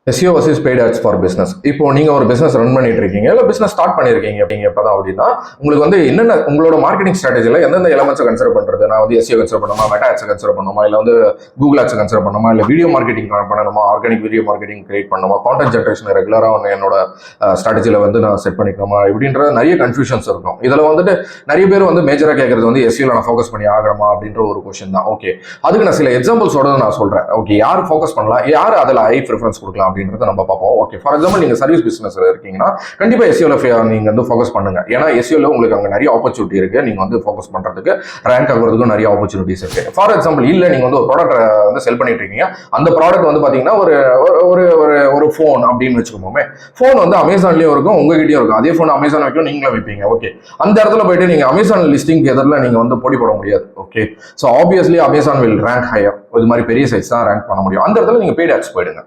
SEO versus paid ads for business. இப்போ நீங்க ஒரு பிசினஸ் ரன் பண்ணிட்டு இருக்கீங்க, இல்ல பிசினஸ் ஸ்டார்ட் பண்ணிருக்கீங்க இப்பதான் அப்படின்னா, உங்களுக்கு வந்து என்னென்ன உங்களோட மார்க்கெட்டிங் ஸ்ட்ராட்டஜில எந்தெந்த எலமெண்ட்ஸ் கன்சிடர் பண்றது? நான் வந்து SEO கன்சிடர் பண்ணுமா, மெட்டா ஆட்ஸ் கன்சிடர் பண்ணுமா, இல்ல வந்து கூகுள் ஆட்ஸ் கன்சிடர் பண்ணுமா, இல்ல வீடியோ மார்க்கெட்டிங் பண்ணணுமா, ஆர்கானிக் வீடியோ மார்க்கெட்டிங் கிரியேட் பண்ணணுமா, கான்டென்ட் ஜென்ரேஷன் ரெகுலரா என்னோட ஸ்ட்ராட்டஜில வந்து நான் செட் பண்ணிக்கணுமா, இப்படின்ற நிறைய கன்ஃபியூஷன்ஸ் இருக்கும். இதுல வந்துட்டு நிறைய பேர் வந்து மேஜரா கேட்கறது வந்து SEO நான் ஃபோக்கஸ் பண்ணி ஆகணுமா அப்படின்ற ஒரு கொஸ்டின் தான். ஓகே, அதுக்கு நான் சில எக்ஸாம்பிள்ஸோட நான் சொல்றேன். ஓகே, யார் ஃபோக்கஸ் பண்ணலாம், யார் அதில் ஹை ப்ரிஃபரன்ஸ் கொடுக்கலாம் அப்படின்றத நம்ம பார்ப்போம். ஓகே, ஃபார் எக்ஸாம்பிள் நீங்க சர்வீஸ் பிசினஸ்ல இருக்கீங்கன்னா கண்டிப்பா SEOல நீங்க வந்து ஃபோக்கஸ் பண்ணுங்க. ஏன்னா SEOல உங்களுக்கு அங்க நிறைய ஆப்பர்ச்சுனிட்டி இருக்கு. நீங்க வந்து ஃபோக்கஸ் பண்றதுக்கு, ரேங்க் ஆகுறதுக்கும் நிறைய ஆப்பர்ச்சுனிட்டிஸ் இருக்கு. ஃபார் எக்ஸாம்பிள் இல்ல நீங்க வந்து ஒரு ப்ராடக்ட் வந்து செல் பண்ணிட்டு இருக்கீங்க, அந்த ப்ராடக்ட் வந்து பாத்தீங்கன்னா ஒரு ஒரு ஒரு ஃபோன் அப்படின்னு வச்சுக்கோமே. ஃபோன் வந்து அமேசான்லயும் இருக்கும், உங்ககிட்டயும் இருக்கும். அதே ஃபோன் அமேசான் வைக்கும், நீங்களும் வைப்பீங்க. ஓகே, அந்த இடத்துல போயிட்டு நீங்க அமேசான் லிஸ்டிங் எதிரில் நீங்க வந்து போட்டி போட முடியாது. Okay, so obviously Amazon will rank higher. இது மாதிரி பெரிய சைஸ் தான் ரேங்க் பண்ண முடியும். அந்த இடத்துல நீங்க பெய்ட் ஆட்ஸ் போயிடுங்க.